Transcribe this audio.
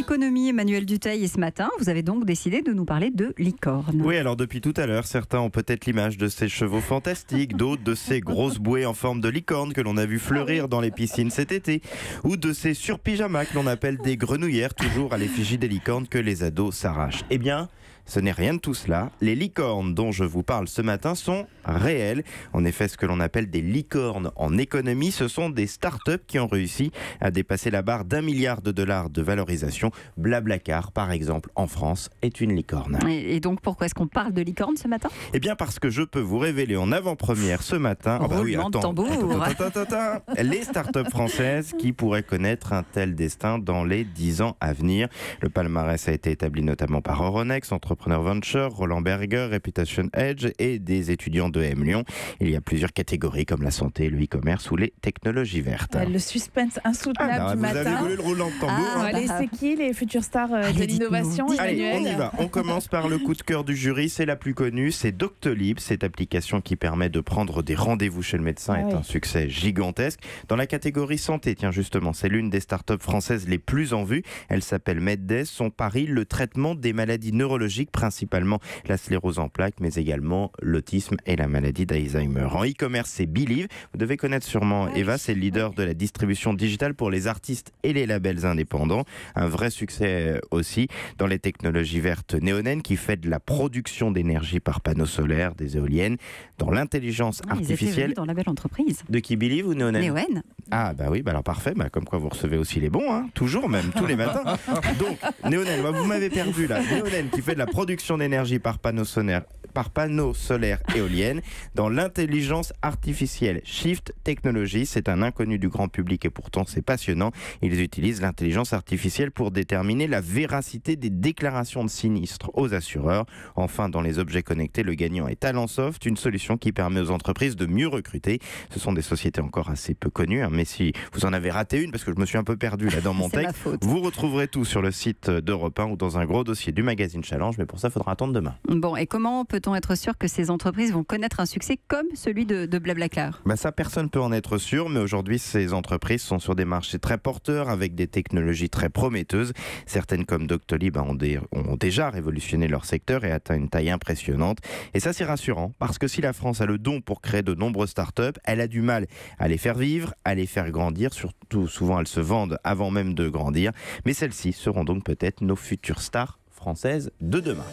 économie, Emmanuel Dutheil, et ce matin, vous avez donc décidé de nous parler de licorne. Oui, alors depuis tout à l'heure, certains ont peut-être l'image de ces chevaux fantastiques, d'autres de ces grosses bouées en forme de licorne que l'on a vu fleurir dans les piscines cet été, ou de ces surpyjamas que l'on appelle des grenouillères, toujours à l'effigie des licornes que les ados s'arrachent. Eh bien, ce n'est rien de tout cela. Les licornes dont je vous parle ce matin sont réelles. En effet, ce que l'on appelle des licornes en économie, ce sont des startups qui ont réussi à dépasser la barre d'1 milliard de dollars de valorisation. Blablacar, par exemple, en France, est une licorne. Et donc, pourquoi est-ce qu'on parle de licorne ce matin ? Eh bien, parce que je peux vous révéler en avant-première ce matin... Roulement de tambour. Les startups françaises qui pourraient connaître un tel destin dans les 10 ans à venir. Le palmarès a été établi notamment par Euronext, Entrepreneur Venture, Roland Berger, Reputation Edge et des étudiants de M Lyon. Il y a plusieurs catégories comme la santé, le e-commerce ou les technologies vertes. Le suspense insoutenable du vous matin. avez voulu le roulement de tambour. Allez, c'est qui les futures stars de l'innovation, Allez, Emmanuel? on y va. On commence par le coup de cœur du jury. C'est la plus connue, c'est Doctolib. Cette application qui permet de prendre des rendez-vous chez le médecin est un succès gigantesque. Dans la catégorie santé, tiens justement, c'est l'une des startups françaises les plus en vue. Elle s'appelle MedDes. Son pari, le traitement des maladies neurologiques, principalement la sclérose en plaques, mais également l'autisme et la maladie d'Alzheimer. En e-commerce, c'est Believe. Vous devez connaître sûrement Eva, c'est le leader de la distribution digitale pour les artistes et les labels indépendants. Un vrai succès aussi dans les technologies vertes. Neonen qui fait de la production d'énergie par panneaux solaires, des éoliennes, dans l'intelligence artificielle. Ils étaient dans la belle entreprise. De qui Believe ou Neonen? Neoen. Ah bah oui, bah alors parfait, bah comme quoi vous recevez aussi les bons, hein, toujours même, tous les matins. Donc, Neonen, vous m'avez perdu là. Neonen qui fait de la production d'énergie par panneaux solaires éoliennes dans l'intelligence artificielle. Shift Technologies, c'est un inconnu du grand public et pourtant c'est passionnant. Ils utilisent l'intelligence artificielle pour déterminer la véracité des déclarations de sinistres aux assureurs. Enfin, dans les objets connectés, le gagnant est Talentsoft, une solution qui permet aux entreprises de mieux recruter. Ce sont des sociétés encore assez peu connues, hein, mais si vous en avez raté une, parce que je me suis un peu perdu là dans mon texte, vous retrouverez tout sur le site d'Europe 1 ou dans un gros dossier du magazine Challenge, mais pour ça, il faudra attendre demain. Bon, et comment peut-on être sûr que ces entreprises vont connaître un succès comme celui de Blablacar ? Bah ça, personne ne peut en être sûr, mais aujourd'hui, ces entreprises sont sur des marchés très porteurs, avec des technologies très prometteuses. Certaines comme Doctolib ont déjà révolutionné leur secteur et atteint une taille impressionnante. Et ça, c'est rassurant, parce que si la France a le don pour créer de nombreuses startups, elle a du mal à les faire vivre, à les faire grandir. Surtout, souvent, elles se vendent avant même de grandir. Mais celles-ci seront donc peut-être nos futures stars françaises de demain.